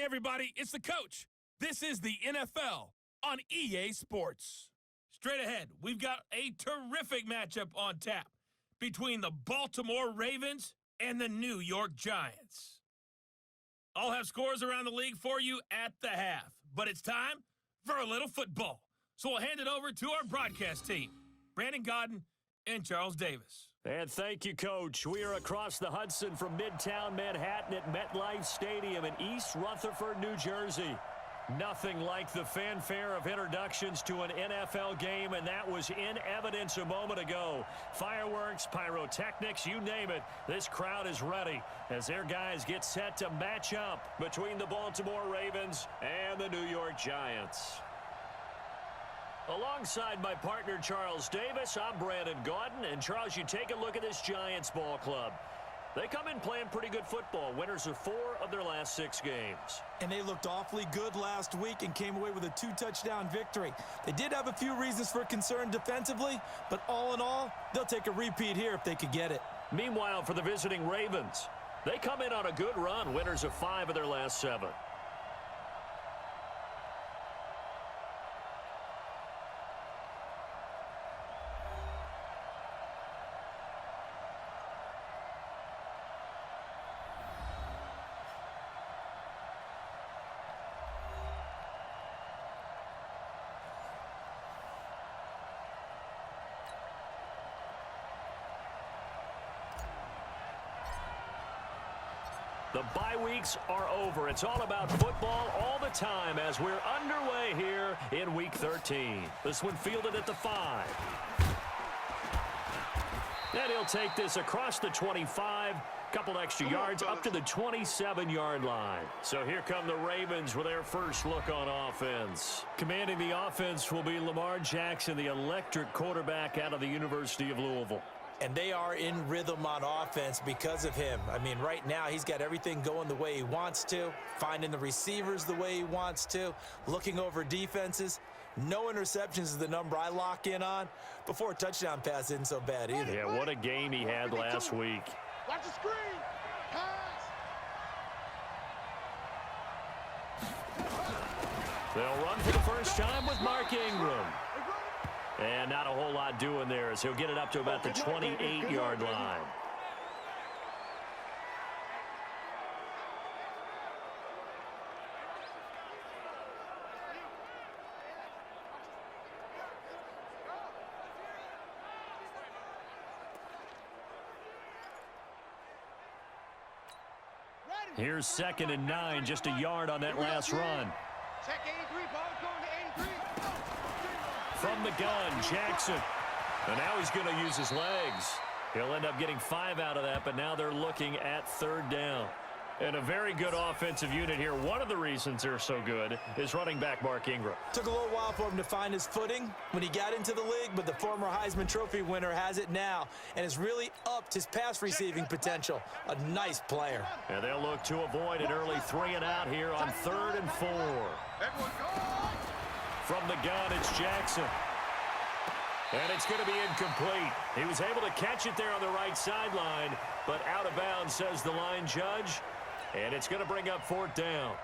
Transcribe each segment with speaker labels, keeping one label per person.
Speaker 1: everybody, it's the coach. This is the NFL on EA Sports. Straight ahead, we've got a terrific matchup on tap between the Baltimore Ravens and the New York Giants. I'll have scores around the league for you at the half, but it's time for a little football. So we'll hand it over to our broadcast team, Brandon Gaudin and Charles Davis.
Speaker 2: And thank you, Coach. We are across the Hudson from Midtown Manhattan at MetLife Stadium in East Rutherford, New Jersey. Nothing like the fanfare of introductions to an NFL game, and that was in evidence a moment ago. Fireworks, pyrotechnics, you name it. This crowd is ready as their guys get set to match up between the Baltimore Ravens and the New York Giants. Alongside my partner, Charles Davis, I'm Brandon Gaudin. And, Charles, you take a look at this Giants ball club. They come in playing pretty good football. Winners of 4 of their last 6 games.
Speaker 3: And they looked awfully good last week and came away with a 2-touchdown victory. They did have a few reasons for concern defensively, but all in all, they'll take a repeat here if they could get it.
Speaker 2: Meanwhile, for the visiting Ravens, they come in on a good run. Winners of 5 of their last 7. The bye weeks are over. It's all about football all the time as we're underway here in Week 13. This one fielded at the 5. And he'll take this across the 25, couple extra yards up to the 27-yard line. So here come the Ravens with their first look on offense. Commanding the offense will be Lamar Jackson, the electric quarterback out of the University of Louisville.
Speaker 3: And they are in rhythm on offense because of him. I mean, right now, he's got everything going the way he wants to, finding the receivers the way he wants to, looking over defenses. No interceptions is the number I lock in on. Before a touchdown pass isn't so bad either.
Speaker 2: Yeah, what a game he had last week.
Speaker 4: Watch the screen. Pass.
Speaker 2: They'll run for the first time with Mark Ingram. And not a whole lot doing there as he'll get it up to about the 28-yard line. Here's 2nd and 9, just a yard on that last run.
Speaker 4: Check 83, ball going to 83.
Speaker 2: From the gun, Jackson. And now he's going to use his legs. He'll end up getting 5 out of that, but now they're looking at 3rd down. And a very good offensive unit here. One of the reasons they're so good is running back Mark Ingram.
Speaker 3: Took a little while for him to find his footing when he got into the league, but the former Heisman Trophy winner has it now and has really upped his pass receiving potential. A nice player.
Speaker 2: And they'll look to avoid an early 3 and out here on 3rd and 4. From the gun, it's Jackson. And it's going to be incomplete. He was able to catch it there on the right sideline, but out of bounds, says the line judge. And it's going to bring up 4th down.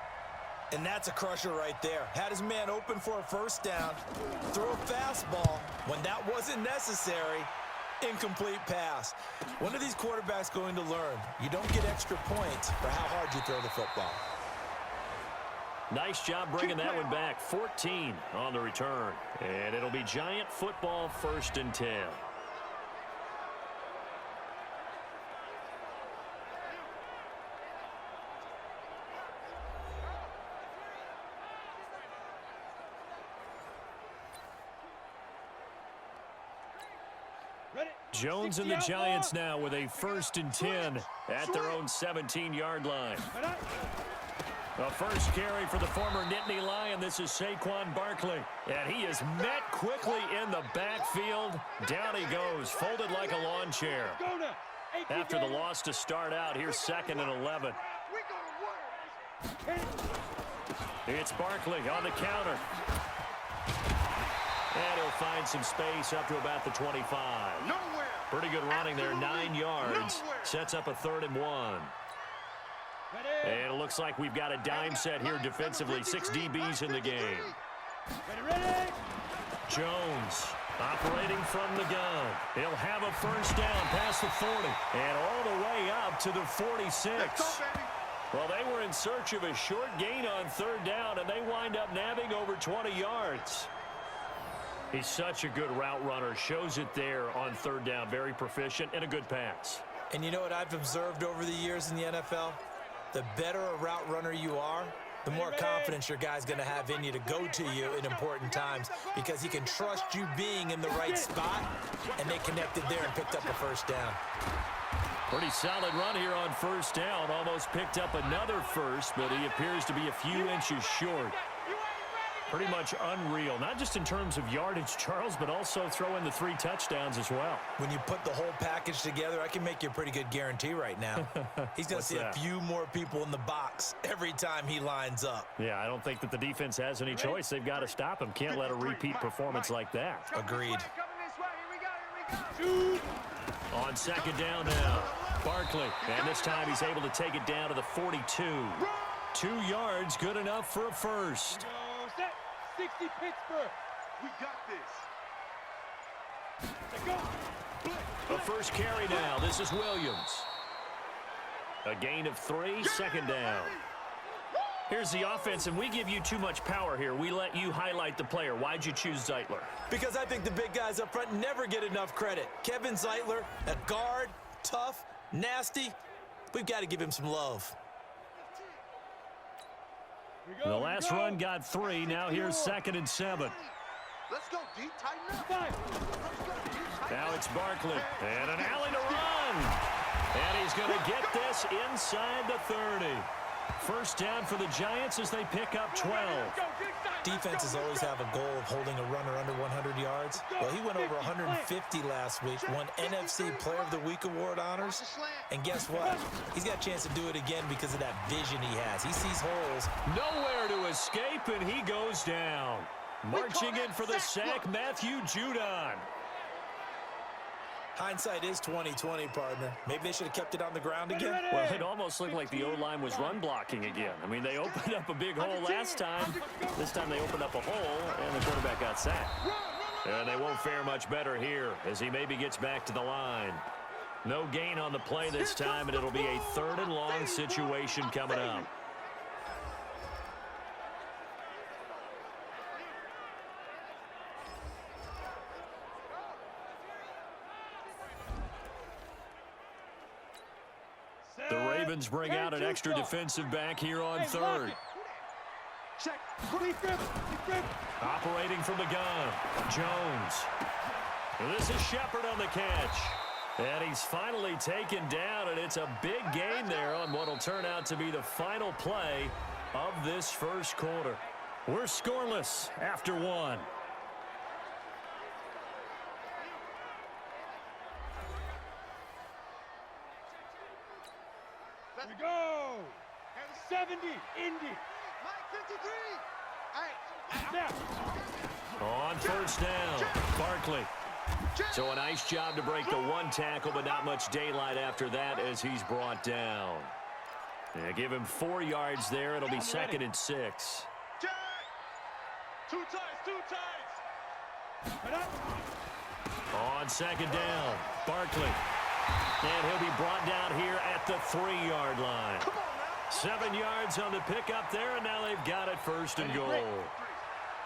Speaker 3: And that's a crusher right there. Had his man open for a 1st down, threw a fastball when that wasn't necessary. Incomplete pass. When are these quarterbacks going to learn? You don't get extra points for how hard you throw the football.
Speaker 2: Nice job bringing that one back. 14 on the return. And it'll be Giant football, 1st and 10. Jones and the Giants now with a 1st and 10 at their own 17-yard line. The first carry for the former Nittany Lion. This is Saquon Barkley. And he is met quickly in the backfield. Down he goes, folded like a lawn chair. After the loss to start out, here's 2nd and 11. It's Barkley on the counter. And he'll find some space up to about the 25. Pretty good running there, 9 yards. Sets up a 3rd and 1. And it looks like we've got a dime set here defensively. 6 DBs in the game. Jones operating from the gun. He'll have a first down past the 40 and all the way up to the 46. Well, they were in search of a short gain on third down, and they wind up nabbing over 20 yards. He's such a good route runner. Shows it there on third down. Very proficient and a good pass.
Speaker 3: And you know what I've observed over the years in the NFL? The better a route runner you are, the more confidence your guy's going to have in you to go to you in important times because he can trust you being in the right spot, and they connected there and picked up a first down.
Speaker 2: Pretty solid run here on first down. Almost picked up another first, but he appears to be a few inches short. Pretty much unreal, not just in terms of yardage, Charles, but also throw in the 3 touchdowns as well.
Speaker 3: When you put the whole package together, I can make you a pretty good guarantee right now. He's going to see a few more people in the box every time he lines up.
Speaker 2: Yeah, I don't think that the defense has any choice. They've got to stop him. Can't let a repeat performance like that.
Speaker 3: Agreed.
Speaker 2: On second down now, Barkley. And this time he's able to take it down to the 42. 2 yards, good enough for a first.
Speaker 4: 60 Pittsburgh. We got this.
Speaker 2: A first carry now. This is Williams. A gain of 3, second down. Here's the offense, and we give you too much power here. We let you highlight the player. Why'd you choose Zeitler?
Speaker 3: Because I think the big guys up front never get enough credit. Kevin Zeitler, a guard, tough, nasty. We've got to give him some love.
Speaker 2: The last run got 3. Now here's 2nd and 7.
Speaker 4: Let's go, D. Tighten up.
Speaker 2: Now it's Barkley. And an alley to run. And he's going to get this inside the 30. First down for the Giants as they pick up 12.
Speaker 3: Defenses always have a goal of holding a runner under 100 yards. Well, he went over 150 last week, won NFC Player of the Week award honors. And guess what? He's got a chance to do it again because of that vision he has. He sees holes.
Speaker 2: Nowhere to escape, and he goes down. Marching in for the sack, Matthew Judon.
Speaker 3: Hindsight is 20/20, partner. Maybe they should have kept it on the ground again.
Speaker 2: Well, it almost looked like the O-line was run blocking again. I mean, they opened up a big hole last time. This time they opened up a hole, and the quarterback got sacked. And they won't fare much better here as he maybe gets back to the line. No gain on the play this time, and it'll be a 3rd and long situation coming up. The Ravens bring out an extra defensive back here on 3rd. Operating from the gun, Jones. This is Shepard on the catch. And he's finally taken down, and it's a big gain there on what will turn out to be the final play of this first quarter. We're scoreless after 1.
Speaker 4: Let's go. 70, Indy. Mike 53. All right.
Speaker 2: On first down, Barkley. So a nice job to break the 1 tackle, but not much daylight after that as he's brought down. Yeah, give him 4 yards there. It'll be 2nd and 6.
Speaker 4: Two ties.
Speaker 2: On second down, Barkley. And he'll be brought down here at the 3-yard line. 7 yards on the pickup there, and now they've got it 1st and goal.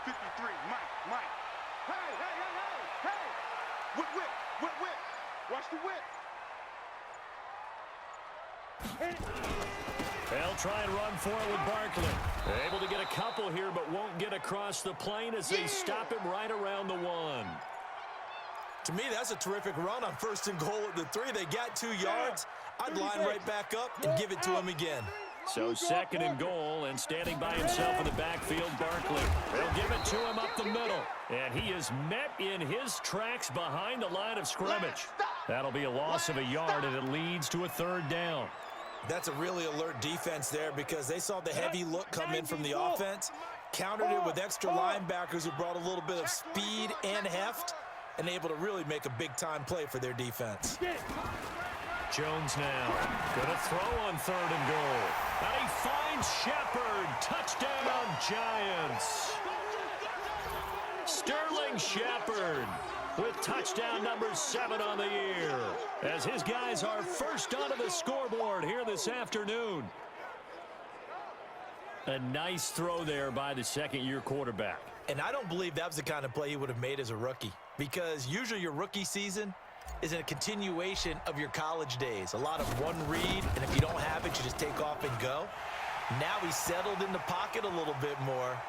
Speaker 4: 53, Mike. Hey. Whip. Watch the whip.
Speaker 2: They'll try and run for it with Barkley. Able to get a couple here, but won't get across the plane as they stop him right around the 1.
Speaker 3: To me, that's a terrific run on 1st and goal at the 3. They got 2 yards. I'd line right back up and give it to him again.
Speaker 2: So 2nd and goal, and standing by himself in the backfield, Barkley. They'll give it to him up the middle. And he is met in his tracks behind the line of scrimmage. That'll be a loss of a yard, and it leads to a 3rd down.
Speaker 3: That's a really alert defense there because they saw the heavy look come in from the offense, countered it with extra linebackers who brought a little bit of speed and heft, and able to really make a big-time play for their defense.
Speaker 2: Jones now. Gonna throw on 3rd and goal. And he finds Shepard. Touchdown, Giants. Sterling Shepard with touchdown number 7 on the year, as his guys are first onto the scoreboard here this afternoon. A nice throw there by the second-year quarterback.
Speaker 3: And I don't believe that was the kind of play he would have made as a rookie, because usually your rookie season is a continuation of your college days. A lot of one read, and if you don't have it, you just take off and go. Now he's settled in the pocket a little bit more,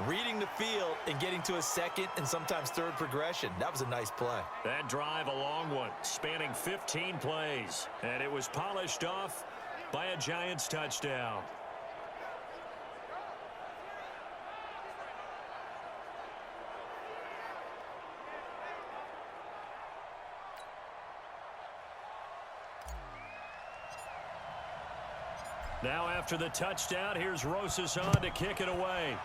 Speaker 3: reading the field and getting to a second and sometimes third progression. That was a nice play.
Speaker 2: That drive, a long one, spanning 15 plays, and it was polished off by a Giants touchdown. Now after the touchdown, here's Rosas on to kick it away.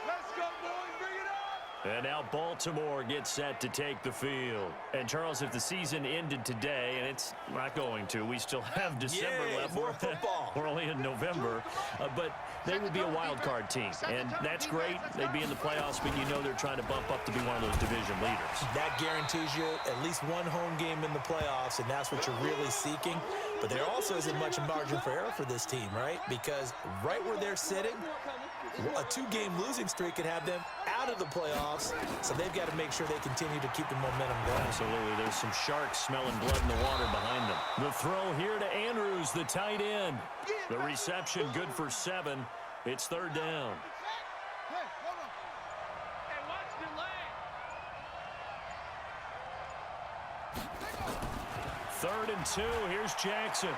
Speaker 4: Let's go, boys. Bring it up.
Speaker 2: And now Baltimore gets set to take the field. And, Charles, if the season ended today, and it's not going to, we still have December
Speaker 3: Yay,
Speaker 2: left.
Speaker 3: more football.
Speaker 2: We're only in November. But they would be a wild card team. And that's great. They'd be in the playoffs, but you know they're trying to bump up to be one of those division leaders.
Speaker 3: That guarantees you at least one home game in the playoffs, and that's what you're really seeking. But there also isn't much margin for error for this team, right? Because right where they're sitting, a 2-game losing streak could have them out of the playoffs, so they've got to make sure they continue to keep the momentum going.
Speaker 2: Absolutely. There's some sharks smelling blood in the water behind them. The throw here to Andrews, the tight end. The reception good for 7. It's 3rd down.
Speaker 4: Hey, hold on. Hey, watch the leg.
Speaker 2: 3rd and 2. Here's Jackson.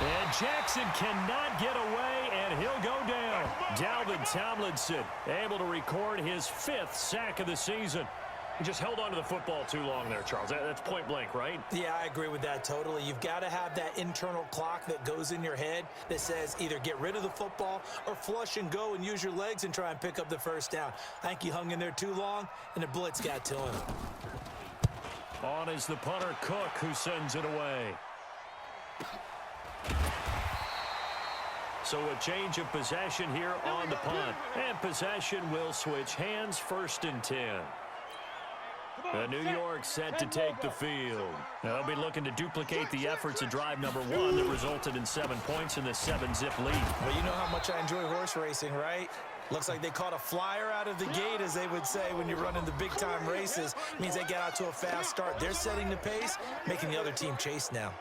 Speaker 2: And Jackson cannot get away, and he'll go down. Dalvin Tomlinson able to record his 5th sack of the season. He just held on to the football too long there, Charles. That's point blank, right?
Speaker 3: Yeah, I agree with that totally. You've got to have that internal clock that goes in your head that says either get rid of the football or flush and go and use your legs and try and pick up the 1st down. I think he hung in there too long, and the blitz got to him.
Speaker 2: On is the punter, Cook, who sends it away. So a change of possession here on the punt. And possession will switch hands, 1st and 10. The New York set to take the field. They'll be looking to duplicate the efforts of drive number 1 that resulted in 7 points in the 7-zip lead.
Speaker 3: Well, you know how much I enjoy horse racing, right? Looks like they caught a flyer out of the gate, as they would say when you're running the big-time races. Means they get out to a fast start. They're setting the pace, making the other team chase now.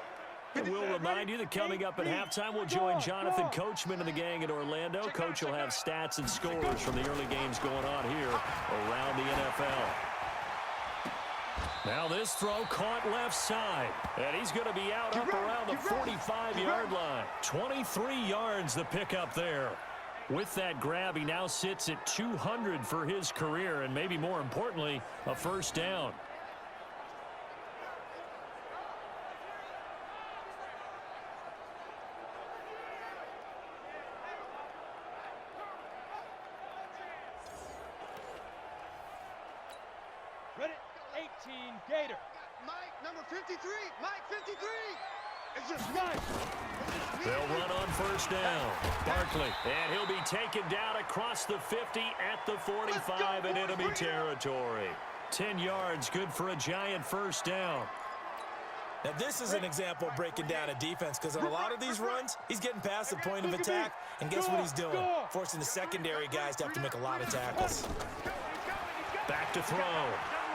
Speaker 2: And we'll remind you that coming up at halftime, we'll join Jonathan Coachman and the gang in Orlando. Coach will have stats and scores from the early games going on here around the NFL. Now this throw caught left side, and he's going to be out up around the 45-yard line. 23 yards the pickup there. With that grab, he now sits at 200 for his career, and maybe more importantly, a 1st down.
Speaker 4: Ready? 18, Gator. Mike, number 53. Mike, 53. It's just nice.
Speaker 2: They'll run on 1st down. Barkley, and he'll be taken down across the 50 at the 45 in enemy territory. 10 yards, good for a Giant 1st down.
Speaker 3: Now, this is an example of breaking down a defense, because on a lot of these runs, he's getting past the point of attack, and guess what he's doing? Forcing the secondary guys to have to make a lot of tackles.
Speaker 2: Back to throw.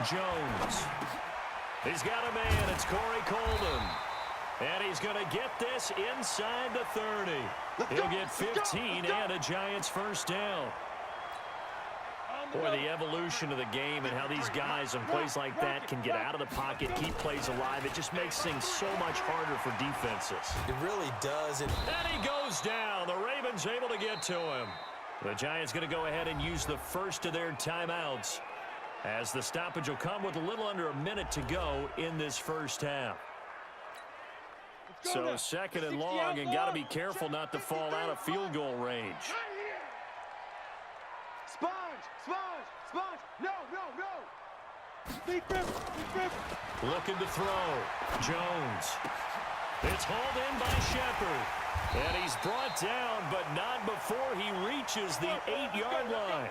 Speaker 2: Jones. He's got a man. It's Corey Coleman. And he's going to get this inside the 30. He'll get 15 and a Giants 1st down. Boy, the evolution of the game and how these guys on plays like that can get out of the pocket, keep plays alive, it just makes things so much harder for defenses.
Speaker 3: It really does.
Speaker 2: And he goes down. The Ravens able to get to him. The Giants going to go ahead and use the first of their timeouts, as the stoppage will come with a little under a minute to go in this 1st half. So 2nd and long, and got to be careful not to fall out of field goal range.
Speaker 4: Sponge! Sponge! Sponge! No, no, no! Deep river! Deep river!
Speaker 2: Looking to throw. Jones. It's hauled in by Shepard. And he's brought down, but not before he reaches the 8-yard line.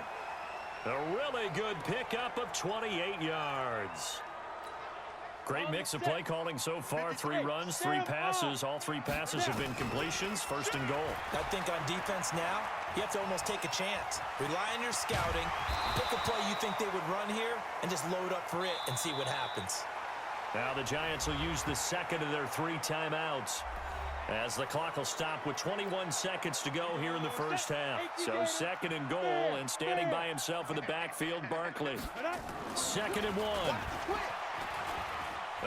Speaker 2: A really good pickup of 28 yards. Great mix of play calling so far. 3 runs, 3 passes. All 3 passes have been completions. First and goal.
Speaker 3: I think on defense now, you have to almost take a chance. Rely on your scouting. Pick a play you think they would run here and just load up for it and see what happens.
Speaker 2: Now the Giants will use the second of their 3 timeouts as the clock will stop with 21 seconds to go here in the first half. So second and goal, and standing by himself in the backfield, Barkley. Second and 1.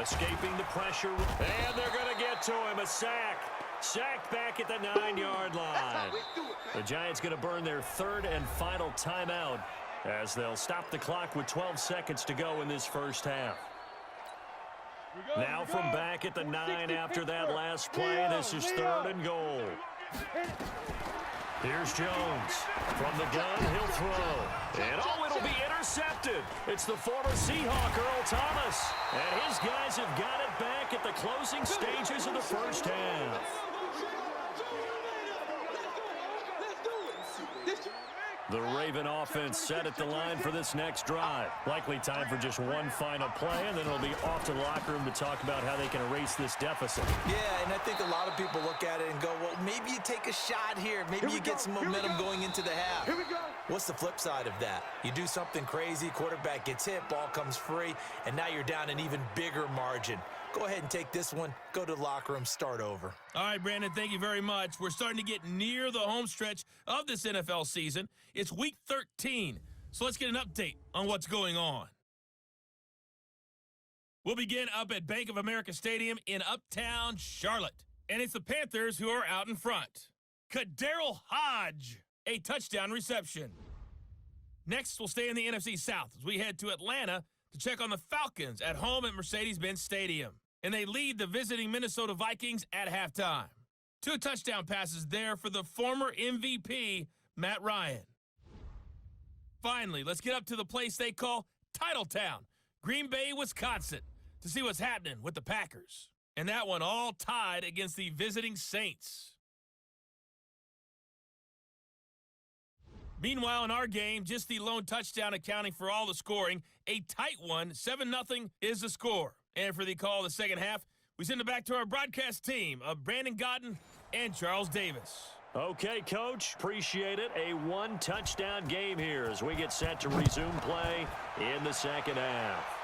Speaker 2: Escaping the pressure, and they're going to get to him. A sack. Sacked back at the 9-yard line. The Giants going to burn their 3rd and final timeout as they'll stop the clock with 12 seconds to go in this first half. Now from back at the 9 after that last play, this is 3rd and goal. Here's Jones. From the gun, he'll throw. And oh, it'll be intercepted. It's the former Seahawk, Earl Thomas. And his guys have got it back at the closing stages of the first half. The Raven offense set at the line for this next drive. Likely time for just one final play, and then it'll be off to the locker room to talk about how they can erase this deficit.
Speaker 3: Yeah, and I think a lot of people look at it and go, well, maybe you take a shot here. Maybe you get some momentum going into the half.
Speaker 4: Here we go.
Speaker 3: What's the flip side of that? You do something crazy, quarterback gets hit, ball comes free, and now you're down an even bigger margin. Go ahead and take this one, go to the locker room, start over.
Speaker 1: All right, Brandon, thank you very much. We're starting to get near the home stretch of this NFL season. It's week 13, so let's get an update on what's going on. We'll begin up at Bank of America Stadium in Uptown Charlotte, and it's the Panthers who are out in front. Kadarrell Hodge, a touchdown reception. Next, we'll stay in the NFC South as we head to Atlanta to check on the Falcons at home at Mercedes-Benz Stadium. And they lead the visiting Minnesota Vikings at halftime. 2 touchdown passes there for the former MVP, Matt Ryan. Finally, let's get up to the place they call Titletown, Green Bay, Wisconsin, to see what's happening with the Packers. And that one all tied against the visiting Saints. Meanwhile, in our game, just the lone touchdown accounting for all the scoring. A tight one, 7-0 is the score. And for the call of the second half, we send it back to our broadcast team of Brandon Gaudin and Charles Davis.
Speaker 2: Okay, Coach, appreciate it. A 1-touchdown game here as we get set to resume play in the second half.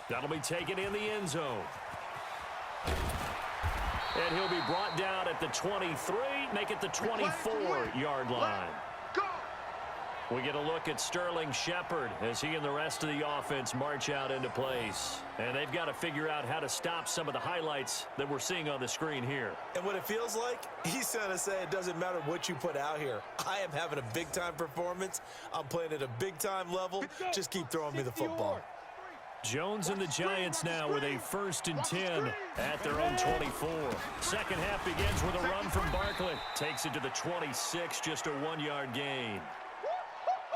Speaker 2: That'll be taken in the end zone. And he'll be brought down at the 23, make it the 24-yard line. We get a look at Sterling Shepard as he and the rest of the offense march out into place. And they've got to figure out how to stop some of the highlights that we're seeing on the screen here.
Speaker 3: And what it feels like, he's going to say it doesn't matter what you put out here. I am having a big-time performance. I'm playing at a big-time level. Just keep throwing me the football.
Speaker 2: Jones and the Giants now with a 1st and 10 at their own 24. Second half begins with a run from Barkley. Takes it to the 26, just a 1-yard gain.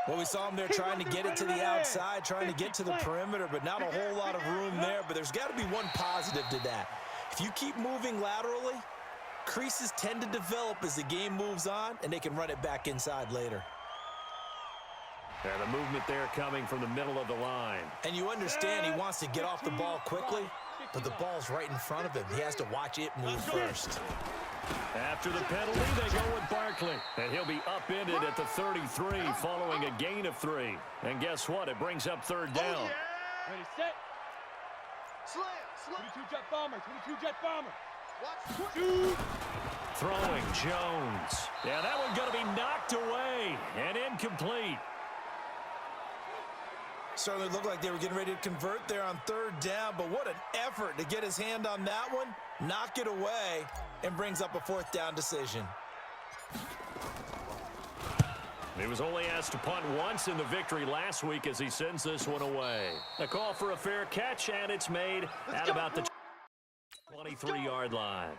Speaker 3: Well, we saw him there trying to get it to the outside, trying to get to the perimeter, but not a whole lot of room there. But there's got to be one positive to that. If you keep moving laterally, creases tend to develop as the game moves on, and they can run it back inside later.
Speaker 2: And the movement there coming from the middle of the line.
Speaker 3: And you understand he wants to get off the ball quickly, but the ball's right in front of him. He has to watch it move first.
Speaker 2: After the penalty, they go with Barkley. And he'll be upended at the 33 following a gain of 3. And guess what? It brings up 3rd down.
Speaker 4: Ready, set. Slam. 22 jet bomber. 22 jet bomber. Watch.
Speaker 2: Throwing Jones. Yeah, that one going to be knocked away and incomplete.
Speaker 3: Certainly looked like they were getting ready to convert there on 3rd down, but what an effort to get his hand on that one, knock it away, and brings up a 4th down decision.
Speaker 2: He was only asked to punt once in the victory last week as he sends this one away. A call for a fair catch, and it's made at about the 23-yard line.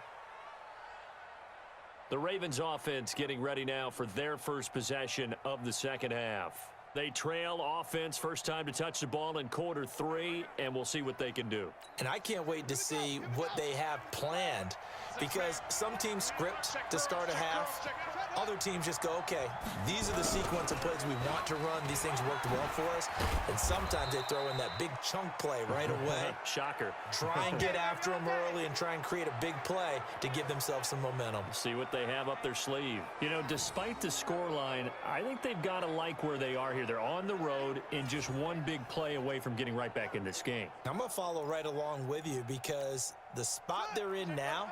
Speaker 2: The Ravens offense getting ready now for their first possession of the second half. They trail offense, first time to touch the ball in quarter 3, and we'll see what they can do.
Speaker 3: And I can't wait to see what they have planned, because some teams script to start a half. Other teams just go, okay, these are the sequence of plays we want to run. These things worked well for us. And sometimes they throw in that big chunk play right away.
Speaker 2: Shocker.
Speaker 3: Try and get after them early and try and create a big play to give themselves some momentum.
Speaker 2: See what they have up their sleeve. You know, despite the scoreline, I think they've got to like where they are here. They're on the road and just one big play away from getting right back in this game.
Speaker 3: I'm going to follow right along with you, because the spot they're in now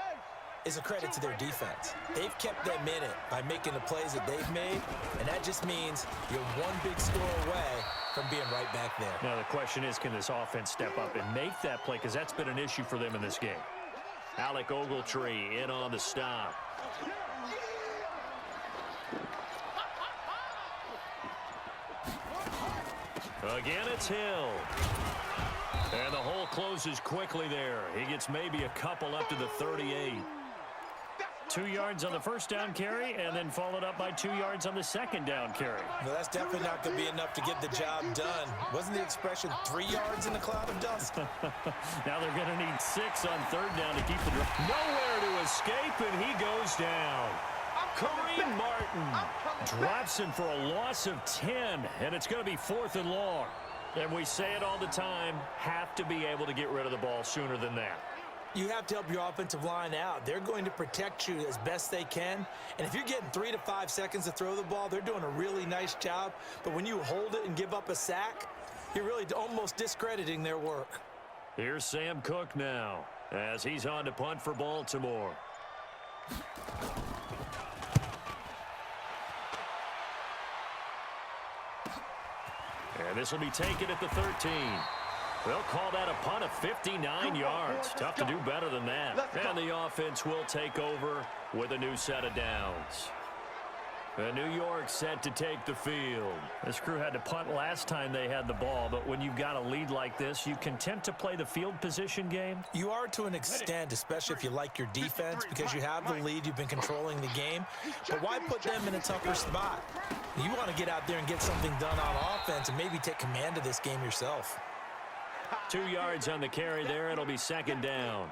Speaker 3: is a credit to their defense. They've kept them in it by making the plays that they've made, and that just means you're one big score away from being right back there.
Speaker 2: Now the question is, can this offense step up and make that play, because that's been an issue for them in this game. Alec Ogletree in on the stop. Again, it's Hill. And the hole closes quickly there. He gets maybe a couple up to the 38. 2 yards on the first down carry, and then followed up by 2 yards on the second down carry.
Speaker 3: Well, that's definitely not going to be enough to get the job done. Wasn't the expression 3 yards in a cloud of dust?
Speaker 2: Now they're going to need 6 on third down to keep the drive. Nowhere to escape, and he goes down. Kareem Martin drops him for a loss of 10, and it's going to be 4th and long. And we say it all the time, have to be able to get rid of the ball sooner than that.
Speaker 3: You have to help your offensive line out. They're going to protect you as best they can. And if you're getting 3 to 5 seconds to throw the ball, they're doing a really nice job. But when you hold it and give up a sack, you're really almost discrediting their work.
Speaker 2: Here's Sam Cook now as he's on to punt for Baltimore. And this will be taken at the 13. They'll call that a punt of 59 yards. Tough to do better than that. And the offense will take over with a new set of downs. And New York set to take the field. This crew had to punt last time they had the ball, but when you've got a lead like this, you content to play the field position game?
Speaker 3: You are to an extent, especially if you like your defense, because you have the lead, you've been controlling the game. But why put them in a tougher spot? You want to get out there and get something done on offense and maybe take command of this game yourself.
Speaker 2: 2 yards on the carry there. It'll be second down.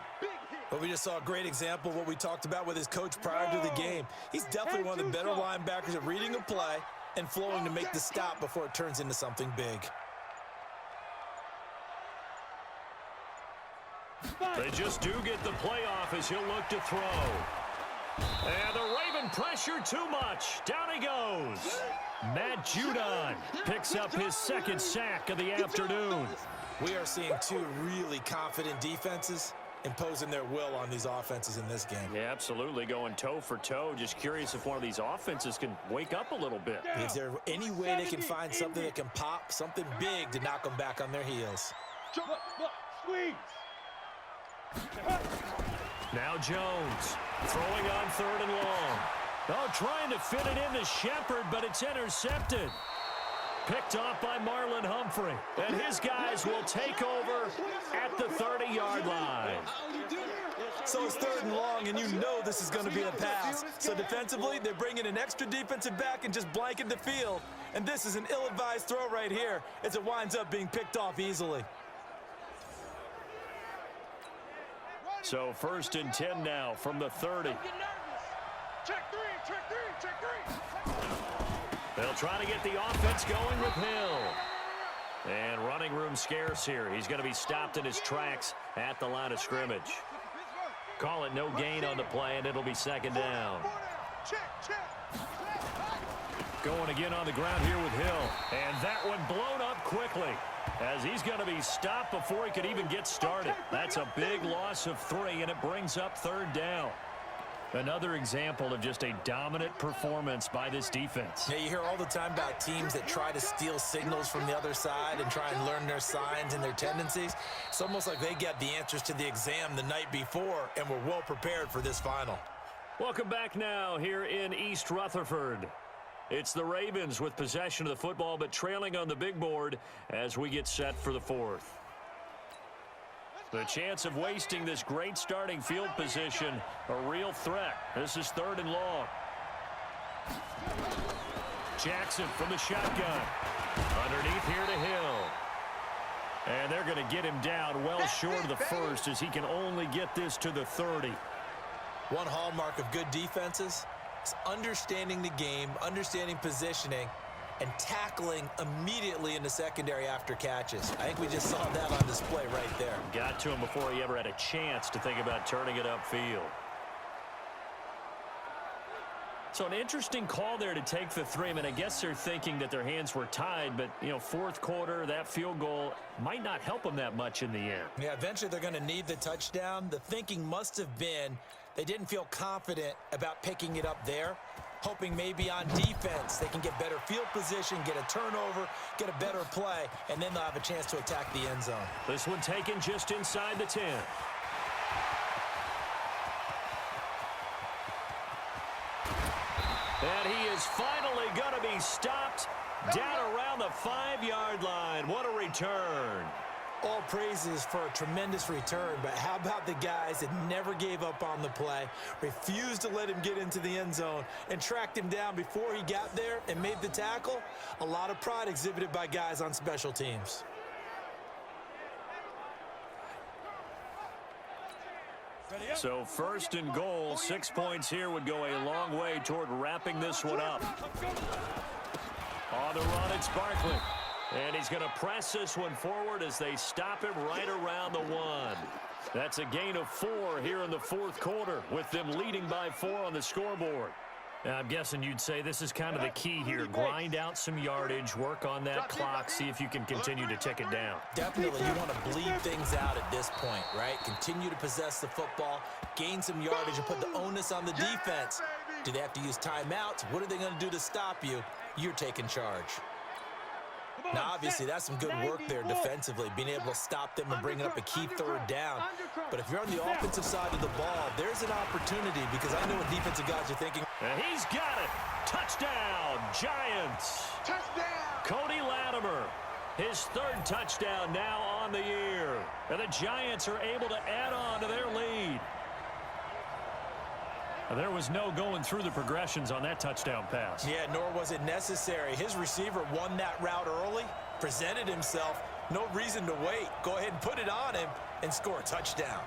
Speaker 3: But we just saw a great example of what we talked about with his coach prior to the game. He's definitely one of the better linebackers at reading a play and flowing to make the stop before it turns into something big.
Speaker 2: They just do get the playoff as he'll look to throw. And the Raven pressure too much. Down he goes. Matt Judon picks up his second sack of the afternoon.
Speaker 3: We are seeing two really confident defenses imposing their will on these offenses in this game.
Speaker 2: Yeah, absolutely, going toe for toe. Just curious if one of these offenses can wake up a little bit.
Speaker 3: Is there any way they can find something that can pop, something big to knock them back on their heels?
Speaker 4: Squeeze.
Speaker 2: Now Jones throwing on 3rd and long. Oh, trying to fit it into Shepard, but it's intercepted. Picked off by Marlon Humphrey. And his guys will take over at the 30-yard line.
Speaker 3: So it's 3rd and long, and you know this is going to be a pass. So defensively, they're bringing an extra defensive back and just blanket the field. And this is an ill-advised throw right here as it winds up being picked off easily.
Speaker 2: So 1st and 10 now from the 30.
Speaker 4: Check three.
Speaker 2: They'll try to get the offense going with Hill. And running room scarce here. He's going to be stopped in his tracks at the line of scrimmage. Call it no gain on the play, and it'll be second down. Going again on the ground here with Hill. And that one blown up quickly as he's going to be stopped before he could even get started. That's a big loss of 3, and it brings up 3rd down. Another example of just a dominant performance by this defense.
Speaker 3: Yeah, you hear all the time about teams that try to steal signals from the other side and try and learn their signs and their tendencies. It's almost like they get the answers to the exam the night before and were well prepared for this final.
Speaker 2: Welcome back now here in East Rutherford. It's the Ravens with possession of the football, but trailing on the big board as we get set for the 4th. The chance of wasting this great starting field position, a real threat. This is 3rd and long. Jackson from the shotgun. Underneath here to Hill. And they're going to get him down well short of the first as he can only get this to the 30.
Speaker 3: One hallmark of good defenses is understanding the game, understanding positioning, and tackling immediately in the secondary after catches. I think we just saw that on display right there.
Speaker 2: Got to him before he ever had a chance to think about turning it upfield. So an interesting call there to take the 3. I mean, I guess they're thinking that their hands were tied, but, you know, 4th quarter, that field goal might not help them that much in the end.
Speaker 3: Yeah, eventually they're going to need the touchdown. The thinking must have been they didn't feel confident about picking it up there, hoping maybe on defense they can get better field position, get a turnover, get a better play, and then they'll have a chance to attack the end zone.
Speaker 2: This one taken just inside the 10. And he is finally going to be stopped down around the 5-yard line. What a return.
Speaker 3: All praises for a tremendous return, but how about the guys that never gave up on the play, refused to let him get into the end zone, and tracked him down before he got there and made the tackle? A lot of pride exhibited by guys on special teams.
Speaker 2: So 1st and goal, 6 points here would go a long way toward wrapping this one up. On the run, it's Barkley. And he's going to press this one forward as they stop him right around the 1. That's a gain of 4 here in the 4th quarter with them leading by 4 on the scoreboard. I'm guessing you'd say this is kind of the key here. Grind out some yardage, work on that clock, see if you can continue to tick it down.
Speaker 3: Definitely, you want to bleed things out at this point, right? Continue to possess the football, gain some yardage, and put the onus on the defense. Do they have to use timeouts? What are they going to do to stop you? You're taking charge. Now, obviously, that's some good work there defensively, being able to stop them and bringing up a key 3rd down. But if you're on the offensive side of the ball, there's an opportunity because I know what defensive guys are thinking.
Speaker 2: And he's got it. Touchdown, Giants.
Speaker 4: Touchdown.
Speaker 2: Cody Latimer, his 3rd touchdown now on the year. And the Giants are able to add on to their lead. There was no going through the progressions on that touchdown pass.
Speaker 3: Yeah, nor was it necessary. His receiver won that route early, presented himself. No reason to wait. Go ahead and put it on him and score a touchdown.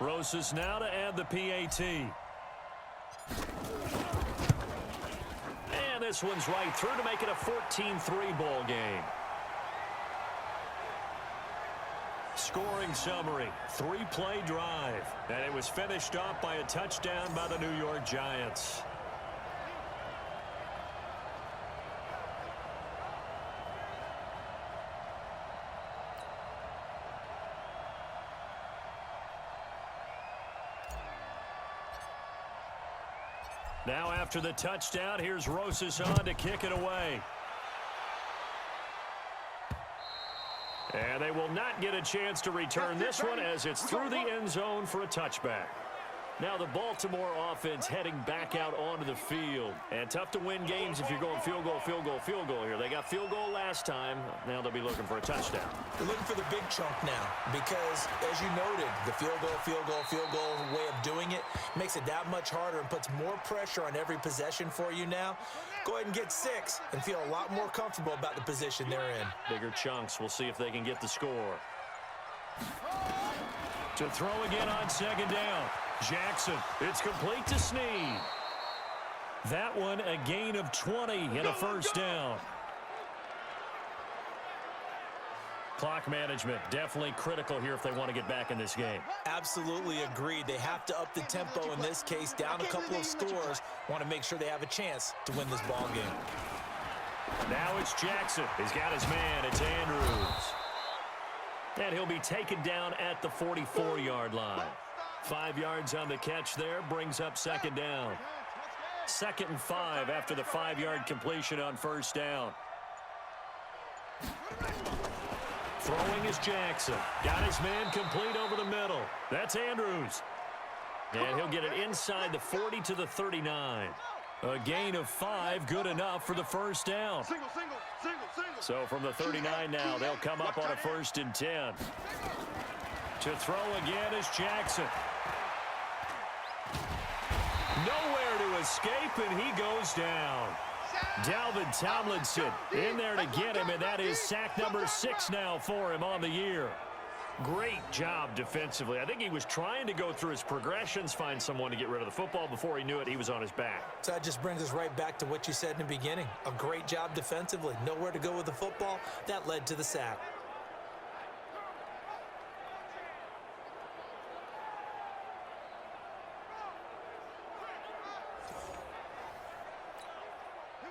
Speaker 2: Rosas now to add the PAT. And this one's right through to make it a 14-3 ball game. Scoring summary, 3-play drive, and it was finished off by a touchdown by the New York Giants. Now after the touchdown, here's Rosas on to kick it away. And they will not get a chance to return this one as it's through the end zone for a touchback. Now the Baltimore offense heading back out onto the field. And tough to win games if you're going field goal, field goal, field goal here. They got field goal last time. Now they'll be looking for a touchdown.
Speaker 3: They're looking for the big chunk now because, as you noted, the field goal way of doing it makes it that much harder and puts more pressure on every possession for you now. Go ahead and get 6 and feel a lot more comfortable about the position they're in.
Speaker 2: Bigger chunks. We'll see if they can get the score. To throw again on 2nd down. Jackson, it's complete to Snead. That one a gain of 20 and a 1st down. Clock management definitely critical here if they want to get back in this game.
Speaker 3: Absolutely agreed. They have to up the tempo in this case, down a couple of scores. Want to make sure they have a chance to win this ball game.
Speaker 2: Now it's Jackson. He's got his man. It's Andrews. And he'll be taken down at the 44-yard line. 5 yards on the catch there, brings up 2nd down. 2nd and 5 after the 5-yard completion on 1st down. Throwing is Jackson. Got his man complete over the middle. That's Andrews. And he'll get it inside the 40 to the 39. A gain of 5, good enough for the first down. So from the 39 now, they'll come up on a 1st and 10. To throw again is Jackson. Nowhere to escape, and he goes down. Dalvin Tomlinson in there to get him, and that is sack number 6 now for him on the year. Great job defensively. I think he was trying to go through his progressions, find someone to get rid of the football. Before he knew it, he was on his back.
Speaker 3: So that just brings us right back to what you said in the beginning. A great job defensively. Nowhere to go with the football. That led to the sack.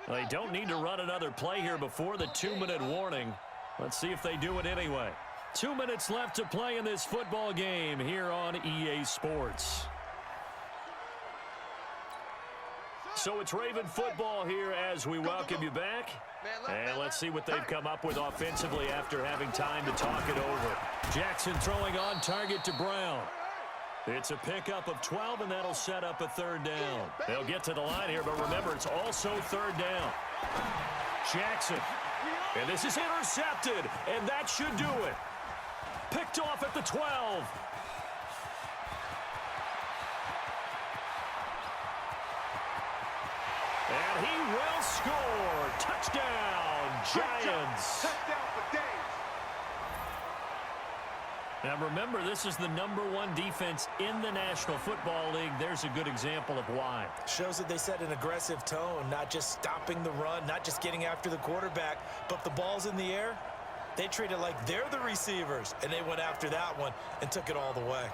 Speaker 2: They don't need to run another play here before the 2-minute warning. Let's see if they do it anyway. 2 minutes left to play in this football game here on EA Sports. So it's Raven football here as we welcome you back. And let's see what they've come up with offensively after having time to talk it over. Jackson throwing on target to Brown. It's a pickup of 12, and that'll set up a 3rd down. They'll get to the line here, but remember, it's also 3rd down. Jackson. And this is intercepted, and that should do it. Picked off at the 12. And he will score. Touchdown, Giants.
Speaker 4: Touchdown for Dave.
Speaker 2: Now remember, this is the #1 defense in the National Football League. There's a good example of why.
Speaker 3: Shows that they set an aggressive tone, not just stopping the run, not just getting after the quarterback, but the ball's in the air. They treat it like they're the receivers, and they went after that one and took it all the way.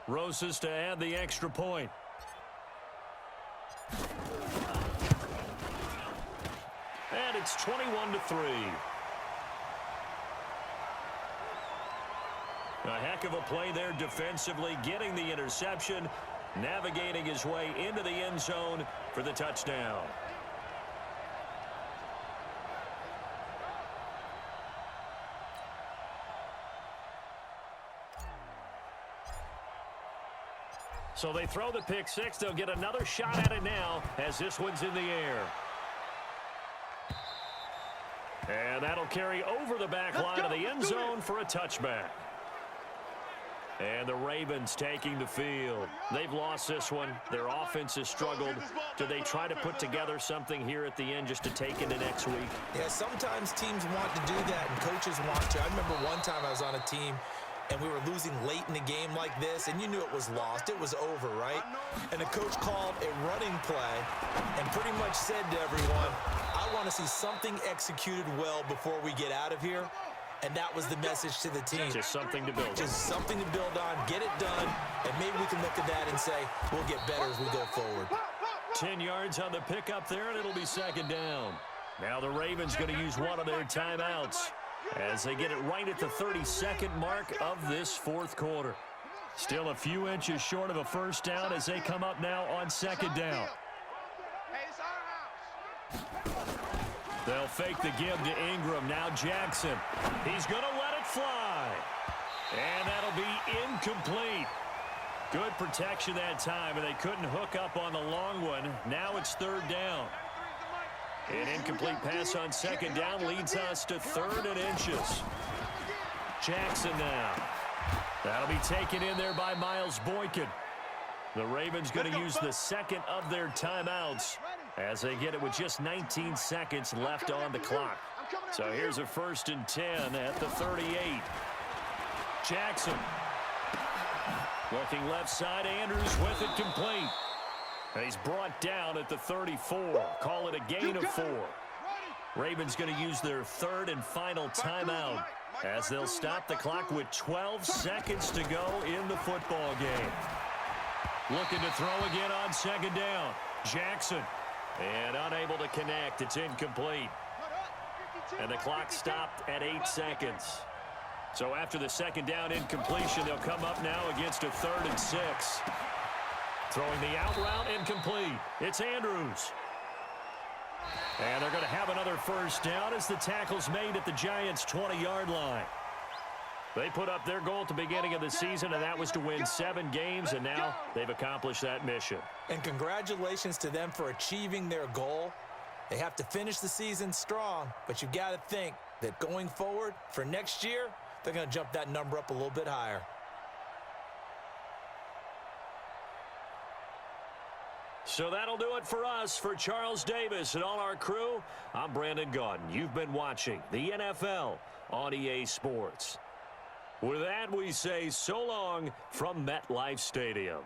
Speaker 2: Rosas to add the extra point. And it's 21-3. A heck of a play there defensively, getting the interception, navigating his way into the end zone for the touchdown. So they throw the pick 6. They'll get another shot at it now as this one's in the air. And that'll carry over the back line of the end zone for a touchback. And the Ravens taking the field. They've lost this one. Their offense has struggled. Do they try to put together something here at the end just to take into next week?
Speaker 3: Yeah, sometimes teams want to do that and coaches want to. I remember one time I was on a team and we were losing late in the game like this, and you knew it was lost. It was over, right? And the coach called a running play and pretty much said to everyone, I want to see something executed well before we get out of here. And that was the message to the team.
Speaker 2: Just something to build on.
Speaker 3: Just something to build on, get it done, and maybe we can look at that and say, we'll get better as we go forward.
Speaker 2: 10 yards on the pickup there, and it'll be 2nd down. Now the Ravens going to use one of their timeouts as they get it right at the 32nd mark of this 4th quarter. Still a few inches short of a 1st down as they come up now on 2nd down. They'll fake the give to Ingram. Now Jackson. He's going to let it fly. And that'll be incomplete. Good protection that time, and they couldn't hook up on the long one. Now it's 3rd down. An incomplete pass on 2nd down leads us to 3rd and inches. Jackson now. That'll be taken in there by Miles Boykin. The Ravens going to use the 2nd of their timeouts as they get it with just 19 seconds left on the clock. So here's a 1st and 10 at the 38. Jackson. Looking left side, Andrews with it complete. And he's brought down at the 34. Call it a gain of 4. Ravens going to use their 3rd and final timeout as they'll stop the clock with 12 seconds to go in the football game. Looking to throw again on 2nd down. Jackson. And unable to connect. It's incomplete. And the clock stopped at 8 seconds. So after the 2nd down incompletion, they'll come up now against a 3rd and 6. Throwing the out route incomplete. It's Andrews. And they're going to have another first down as the tackle's made at the Giants' 20-yard line. They put up their goal at the beginning of the season, and that was to win 7 games, and now they've accomplished that mission.
Speaker 3: And congratulations to them for achieving their goal. They have to finish the season strong, but you've got to think that going forward for next year, they're going to jump that number up a little bit higher.
Speaker 2: So that'll do it for us. For Charles Davis and all our crew, I'm Brandon Gaudin. You've been watching the NFL on EA Sports. With that, we say so long from MetLife Stadium.